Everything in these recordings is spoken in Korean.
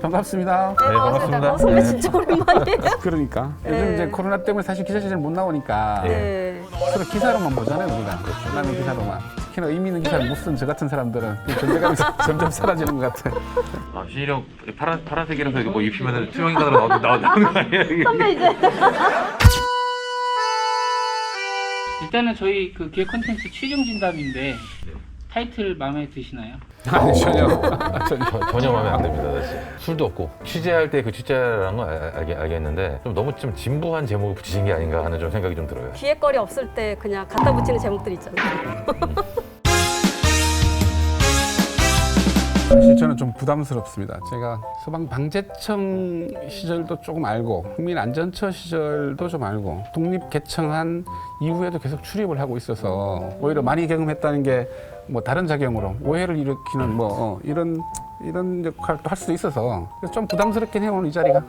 반갑습니다. 네, 반갑습니다. 선배 진짜 오랜만이에요. 그러니까 네. 요즘 이제 코로나 때문에 사실 기사실 잘 못 나오니까 네. 서로 기사로만 보잖아요, 우리가. 나는 기사로만. 특히나 의미 있는 기사를 못 쓴 저 같은 사람들은 그 존재감이 점점 사라지는 것 같아요. 아, 신이력 파란색이라서 이거 뭐 입히면 투명 인간으로 나오는 거 아니에요? 이게? 선배 이제 일단은 저희 그 기획 콘텐츠 취중 진담인데 타이틀 마음에 드시나요? 아니, 전혀. 전혀 마음에 안 듭니다, 사실. 술도 없고 취재할 때 그 취재라는 건 알겠는데 좀 너무 좀 진부한 제목을 붙이신 게 아닌가 하는 좀 생각이 좀 들어요. 기획거리 없을 때 그냥 갖다 붙이는 제목들 있잖아요. 사실 저는 좀 부담스럽습니다. 제가 소방방재청 시절도 조금 알고 국민안전처 시절도 좀 알고 독립 개청한 이후에도 계속 출입을 하고 있어서 오히려 많이 경험했다는 게 뭐 다른 작용으로 오해를 일으키는 뭐 이런 역할도 할 수도 있어서 그래서 좀 부담스럽긴 해요, 오늘 이 자리가.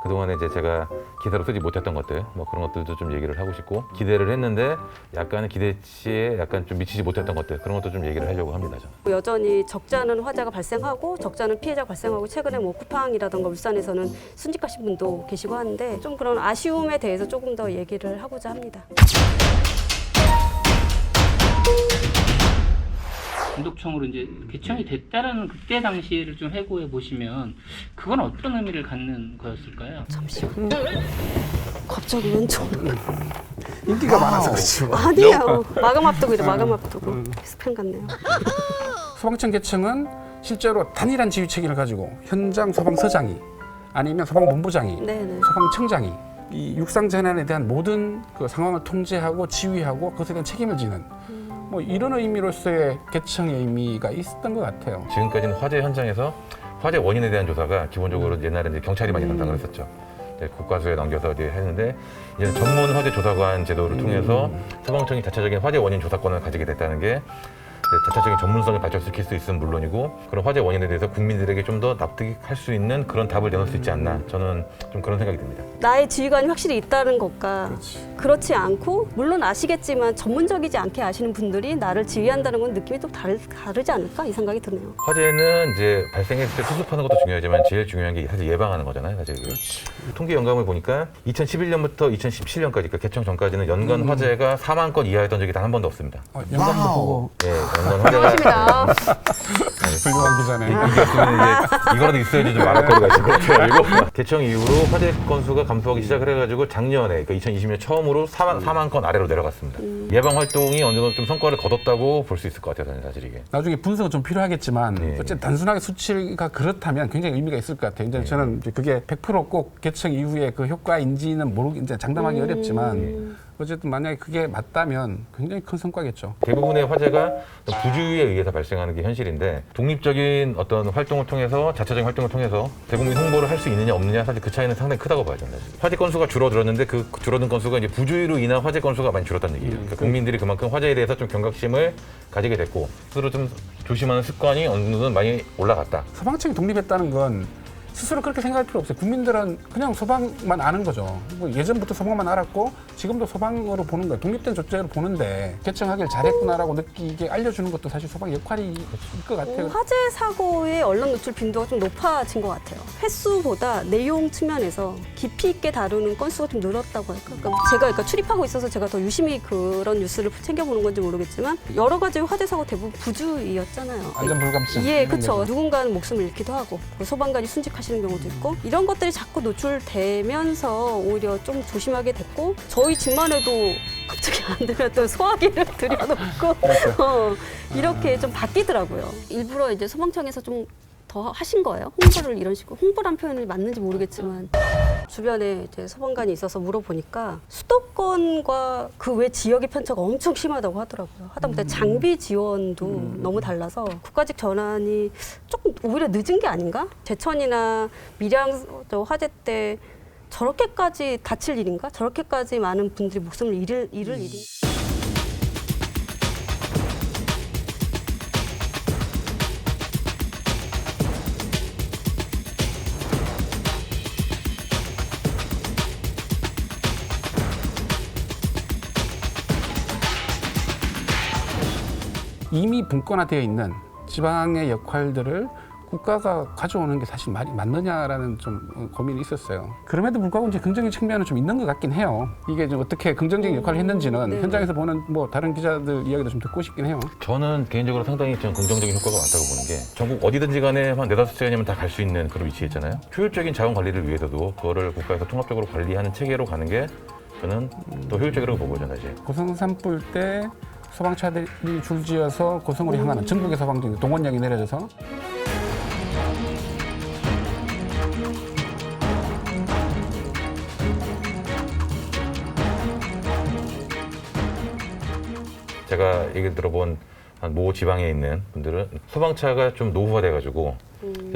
그동안에 이제 제가 기사로 쓰지 못했던 것들, 뭐 그런 것들도 좀 얘기를 하고 싶고 기대를 했는데 약간 기대치에 약간 좀 미치지 못했던 것들 그런 것도 좀 얘기를 하려고 합니다. 저는. 여전히 적지 않은 화재가 발생하고 적지 않은 피해자가 발생하고 최근에 뭐 쿠팡이라든가 울산에서는 순직 가신 분도 계시고 하는데 좀 그런 아쉬움에 대해서 조금 더 얘기를 하고자 합니다. 감독청으로 이제 개청이 됐다라는 그때 당시를 좀 회고해 보시면 그건 어떤 의미를 갖는 거였을까요? 잠시만요. 갑자기 왼쪽. 인기가 많아서 그렇죠. 아니에요. 마감 앞두고 이래 마감 앞두고. 스팸 같네요. 소방청 개청은 실제로 단일한 지휘 체계를 가지고 현장 소방서장이 아니면 소방본부장이 네네. 소방청장이 이 육상 재난에 대한 모든 그 상황을 통제하고 지휘하고 그것에 대한 책임을 지는 뭐 이런 의미로서의 개청의 의미가 있었던 것 같아요. 지금까지는 화재 현장에서 화재 원인에 대한 조사가 기본적으로 옛날에 이제 경찰이 많이 담당을 했었죠. 이제 국과수에 넘겨서 이제 했는데 이제는 전문 화재 조사관 제도를 통해서 소방청이 자체적인 화재 원인 조사권을 가지게 됐다는 게 자체적인 전문성을 발전시킬 수 있으면 물론이고 그런 화재 원인에 대해서 국민들에게 좀 더 납득할 수 있는 그런 답을 내놓을 수 있지 않나 저는 좀 그런 생각이 듭니다. 나의 지휘관이 확실히 있다는 것과 그렇지 않고 물론 아시겠지만 전문적이지 않게 아시는 분들이 나를 지휘한다는 건 느낌이 또 다르지 않을까 이 생각이 드네요. 화재는 이제 발생했을 때 수습하는 것도 중요하지만 제일 중요한 게 사실 예방하는 거잖아요. 사실 통계 연감을 보니까 2011년부터 2017년까지 그러니까 개청 전까지는 연간 화재가 4만 건 이하였던 적이 단 한 번도 없습니다. 영감도 보고 네, 연간 화재가 훌륭한 기자네. 이거라도 있어야지 좀 말할 거리가 있을 것 같아요. 개청 이후로 화재 건수가 감소하기 시작을 해가지고 작년에 그러니까 2020년 처음으로 4만 건 아래로 내려갔습니다. 예방 활동이 어느 정도 좀 성과를 거뒀다고 볼 수 있을 것 같아요. 사실 이게. 나중에 분석은 좀 필요하겠지만 네. 어쨌든 단순하게 수치가 그렇다면 굉장히 의미가 있을 것 같아요. 이제 저는 이제 그게 100% 개청 이후에 그 효과인지는 이제 장담하기 어렵지만 어쨌든 만약에 그게 맞다면 굉장히 큰 성과겠죠. 대부분의 화재가 부주의에 의해서 발생하는 게 현실인데 독립적인 어떤 활동을 통해서 자체적인 활동을 통해서 대국민 홍보를 할 수 있느냐 없느냐 사실 그 차이는 상당히 크다고 봐요. 저는. 화재 건수가 줄어들었는데 그 줄어든 건수가 이제 부주의로 인한 화재 건수가 많이 줄었다는 얘기예요. 그러니까 국민들이 그만큼 화재에 대해서 좀 경각심을 가지게 됐고 스스로 좀 조심하는 습관이 어느 정도는 많이 올라갔다. 소방청이 독립했다는 건 스스로 그렇게 생각할 필요 없어요. 국민들은 그냥 소방만 아는 거죠. 뭐 예전부터 소방만 알았고 지금도 소방으로 보는 거예요. 독립된 조직으로 보는데 개청하길 잘했구나라고 느끼게 알려주는 것도 사실 소방 역할일 것 같아요. 화재 사고의 언론 노출 빈도가 좀 높아진 것 같아요. 횟수보다 내용 측면에서 깊이 있게 다루는 건수가 좀 늘었다고 할까. 제가 출입하고 있어서 제가 더 유심히 그런 뉴스를 챙겨보는 건지 모르겠지만 여러 가지 화재 사고 대부분 부주의였잖아요. 안전불감증. 예, 그렇죠. 누군가는 목숨을 잃기도 하고 소방관이 순직하시는 경우도 있고 이런 것들이 자꾸 노출되면서 오히려 좀 조심하게 됐고 저희 집만 해도 갑자기 안 되면 또 소화기를 들여놓고 이렇게 좀 바뀌더라고요. 일부러 이제 소방청에서 좀 더 하신 거예요? 홍보를 이런 식으로 홍보란 표현이 맞는지 모르겠지만 주변에 이제 소방관이 있어서 물어보니까 수도권과 그 외 지역의 편차가 엄청 심하다고 하더라고요. 하다못해 장비 지원도 너무 달라서 국가직 전환이 조금 오히려 늦은 게 아닌가? 제천이나 밀양 화재 때 저렇게까지 다칠 일인가? 저렇게까지 많은 분들이 목숨을 잃을 일이. 이미 분권화되어 있는 지방의 역할들을 국가가 가져오는 게 사실 맞느냐라는 좀 고민이 있었어요. 그럼에도 불구하고 이제 긍정적인 측면은 좀 있는 것 같긴 해요. 이게 좀 어떻게 긍정적인 역할을 했는지는 네. 현장에서 보는 뭐 다른 기자들 이야기도 좀 듣고 싶긴 해요. 저는 개인적으로 상당히 좀 긍정적인 효과가 많다고 보는 게 전국 어디든지 간에 한 4-5시간이면 다 갈 수 있는 그런 위치에 있잖아요. 효율적인 자원 관리를 위해서도 그거를 국가에서 통합적으로 관리하는 체계로 가는 게 저는 더 효율적이라고 보거든요, 사실. 고성 산불 때 소방차들이 줄지어서 고성으로 향하는 전국의 소방들 동원령이 내려져서 제가 얘기 들어본 한 모 지방에 있는 분들은 소방차가 좀 노후화돼가지고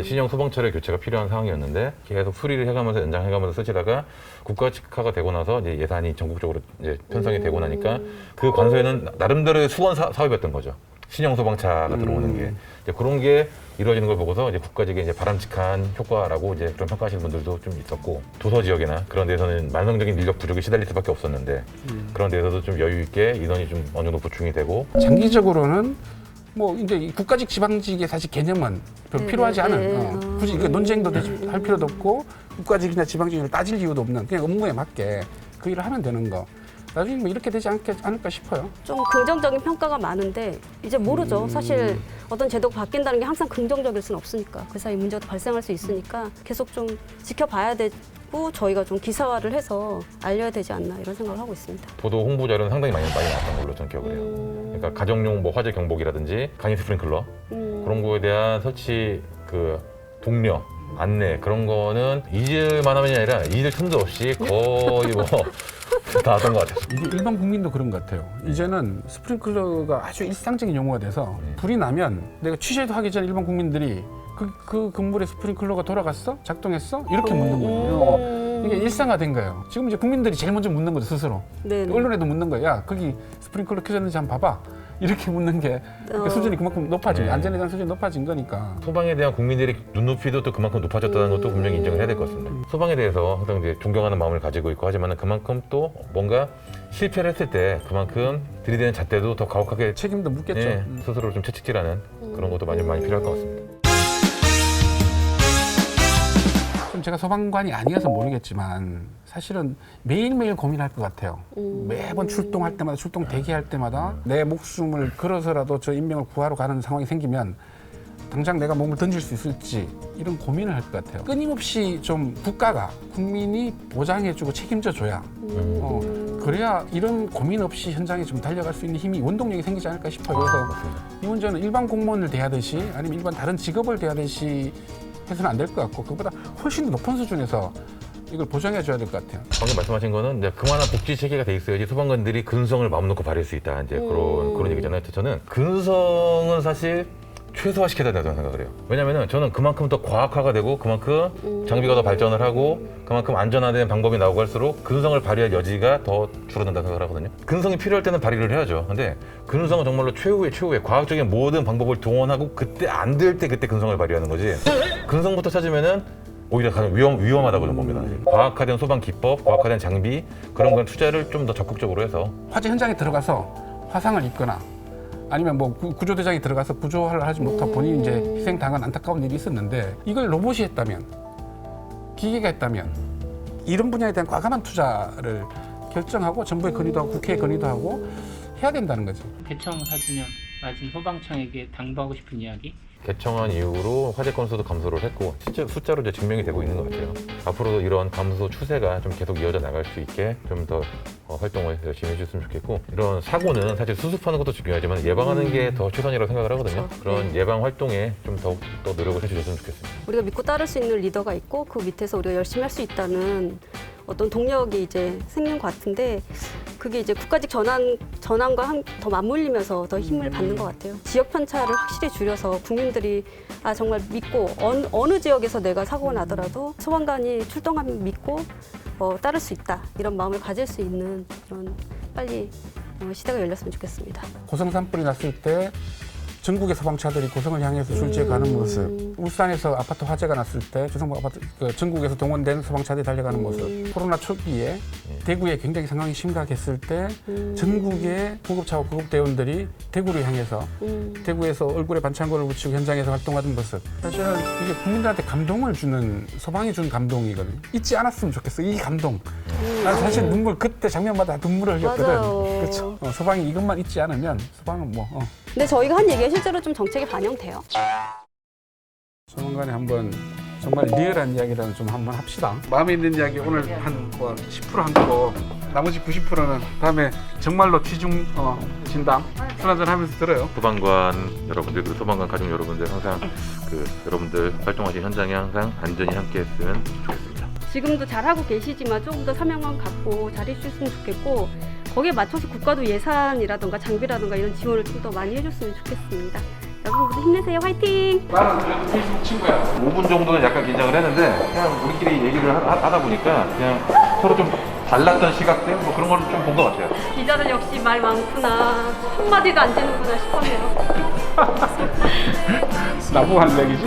신형 소방차를 교체가 필요한 상황이었는데 계속 수리를 해가면서 연장해가면서 쓰시다가 국가직화가 되고 나서 이제 예산이 전국적으로 이제 편성이 되고 나니까 그 관소에는 나름대로의 수건 사업이었던 거죠. 신형 소방차가 들어오는 게 이제 그런 게 이루어지는 걸 보고서 이제 국가직의 이제 바람직한 효과라고 이제 그런 평가하시는 분들도 좀 있었고 도서 지역이나 그런 데서는 만성적인 인력 부족에 시달릴 수밖에 없었는데 그런 데서도 좀 여유 있게 인원이 좀 어느 정도 보충이 되고 장기적으로는 뭐 이제 이 국가직 지방직의 사실 개념은 별 필요하지 않은 굳이 그 논쟁도 할 필요도 없고 국가직이나 지방직을 따질 이유도 없는 그냥 업무에 맞게 그 일을 하면 되는 거. 나중에 뭐 이렇게 되지 않을까 싶어요. 좀 긍정적인 평가가 많은데 이제 모르죠. 사실 어떤 제도가 바뀐다는 게 항상 긍정적일 수는 없으니까 그 사이 문제도 발생할 수 있으니까 계속 좀 지켜봐야 되고 저희가 좀 기사화를 해서 알려야 되지 않나 이런 생각을 하고 있습니다. 보도 홍보 자료는 상당히 많이 나왔던 걸로 저는 기억을 해요. 그러니까 가정용 뭐 화재 경보기라든지 간이 스프링클러 그런 거에 대한 설치 그 독려 안내 그런 거는 잊을만 하면이 아니라 잊을 틈도 없이 거의 뭐 나왔던 것 같아요. 이게 일반 국민도 그런 것 같아요. 이제는 스프링클러가 아주 일상적인 용어가 돼서 불이 나면 내가 취재도 하기 전에 일반 국민들이 그 건물에 스프링클러가 돌아갔어? 작동했어? 이렇게 묻는 거예요. 이게 일상화된 거예요. 지금 이제 국민들이 제일 먼저 묻는 거죠, 스스로. 네네. 언론에도 묻는 거야. 야, 거기 스프링클러 켜졌는지 한번 봐봐. 이렇게 묻는 게 그 수준이 그만큼 높아진 네. 안전에 대한 수준이 높아진 거니까. 소방에 대한 국민들의 눈높이도 또 그만큼 높아졌다는 것도 분명히 인정을 해야 될 것 같습니다. 소방에 대해서 항상 이제 존경하는 마음을 가지고 있고 하지만 그만큼 또 뭔가 실패를 했을 때 그만큼 들이대는 잣대도 더 가혹하게 책임도 묻겠죠. 예, 스스로를 좀 채찍질하는 그런 것도 많이 필요할 것 같습니다. 좀 제가 소방관이 아니어서 모르겠지만 사실은 매일매일 고민할 것 같아요. 매번 출동할 때마다 출동 대기할 때마다 내 목숨을 걸어서라도 저 인명을 구하러 가는 상황이 생기면 당장 내가 몸을 던질 수 있을지 이런 고민을 할 것 같아요. 끊임없이 좀 국가가 국민이 보장해주고 책임져줘야 그래야 이런 고민 없이 현장에 좀 달려갈 수 있는 힘이 원동력이 생기지 않을까 싶어요. 그래서 이 문제는 일반 공무원을 대하듯이 아니면 일반 다른 직업을 대하듯이 해서는 안 될 것 같고 그보다 훨씬 더 높은 수준에서 이걸 보장해줘야 될 것 같아요. 방금 말씀하신 거는 이제 그만한 복지 체계가 돼 있어야지 소방관들이 근성을 마음 놓고 발휘할 수 있다. 이제 그런 얘기잖아요. 저는 근성은 사실 최소화시켜야 된다고 생각을 해요. 왜냐면은 저는 그만큼 더 과학화가 되고 그만큼 장비가 더 발전을 하고 그만큼 안전화된 방법이 나오고 할수록 근성을 발휘할 여지가 더 줄어든다고 생각을 하거든요. 근성이 필요할 때는 발휘를 해야죠. 근데 근성은 정말로 최후의 과학적인 모든 방법을 동원하고 그때 안 될 때 그때 근성을 발휘하는 거지. 근성부터 찾으면은 오히려 가장 위험하다고 저는 봅니다. 과학화된 소방 기법, 과학화된 장비 그런 건 투자를 좀 더 적극적으로 해서 화재 현장에 들어가서 화상을 입거나 아니면 뭐 구조대장이 들어가서 구조를 하지 못하고 본인이 이제 희생당한 안타까운 일이 있었는데 이걸 로봇이 했다면 기계가 했다면 이런 분야에 대한 과감한 투자를 결정하고 정부에 건의도 하고 국회에 건의도 하고 해야 된다는 거죠. 개청 4주년 맞은 소방청에게 당부하고 싶은 이야기? 개청한 이후로 화재 건수도 감소를 했고 실제 숫자로 이제 증명이 되고 있는 것 같아요. 앞으로도 이런 감소 추세가 좀 계속 이어져 나갈 수 있게 좀 더 활동을 열심히 해줬으면 좋겠고 이런 사고는 사실 수습하는 것도 중요하지만 예방하는 게 더 최선이라고 생각을 하거든요. 그렇죠. 그런 예방 활동에 좀 더 노력을 해주셨으면 좋겠습니다. 우리가 믿고 따를 수 있는 리더가 있고 그 밑에서 우리가 열심히 할 수 있다는 어떤 동력이 이제 생긴 것 같은데 그게 이제 국가직 전환과 더 맞물리면서 더 힘을 받는 것 같아요. 지역 편차를 확실히 줄여서 국민들이 정말 믿고 어느 지역에서 내가 사고가 나더라도 소방관이 출동하면 믿고 따를 수 있다 이런 마음을 가질 수 있는 그런 빨리 시대가 열렸으면 좋겠습니다. 고성 산불이 났을 때 전국의 소방차들이 고성을 향해서 출지해 가는 모습, 울산에서 아파트 화재가 났을 때 조성모 아파트 전국에서 동원된 소방차들이 달려가는 모습, 코로나 초기에 대구에 굉장히 상황이 심각했을 때 전국의 구급차와 구급대원들이 대구를 향해서 대구에서 얼굴에 반창고를 붙이고 현장에서 활동하던 모습, 사실은 이게 국민들한테 감동을 주는, 소방이 준 감동이거든요. 잊지 않았으면 좋겠어, 이 감동. 난 사실 눈물, 그때 장면마다 눈물을 흘렸거든. 맞아요. 그렇죠. 소방이 이것만 잊지 않으면 소방은 뭐 근데 저희가 한 얘기가 실제로 좀 정책에 반영돼요. 소방관에 한번 정말 리얼한 이야기라는 좀 한번 합시다. 마음에 있는 이야기 오늘 한 뭐 10% 한 거고 나머지 90%는 다음에 정말로 취중 진담 술 한잔 하면서 들어요. 소방관 여러분들, 그 소방관 가족 여러분들 항상 그 여러분들 활동하신 현장에 항상 안전히 함께했으면 좋겠습니다. 지금도 잘하고 계시지만 조금 더 사명감 갖고 잘해주셨으면 좋겠고 거기에 맞춰서 국가도 예산이라든가 장비라든가 이런 지원을 좀 더 많이 해줬으면 좋겠습니다. 여러분 모두 힘내세요. 화이팅! 나는 그래도 페이스북 친구야. 5분 정도는 약간 긴장을 했는데 그냥 우리끼리 얘기를 하다 보니까 그냥 서로 좀 달랐던 시각들 뭐 그런 걸 좀 본 것 같아요. 기자는 역시 말 많구나. 한마디도 안 되는구나 싶었네요. 나보고 하는 얘기지?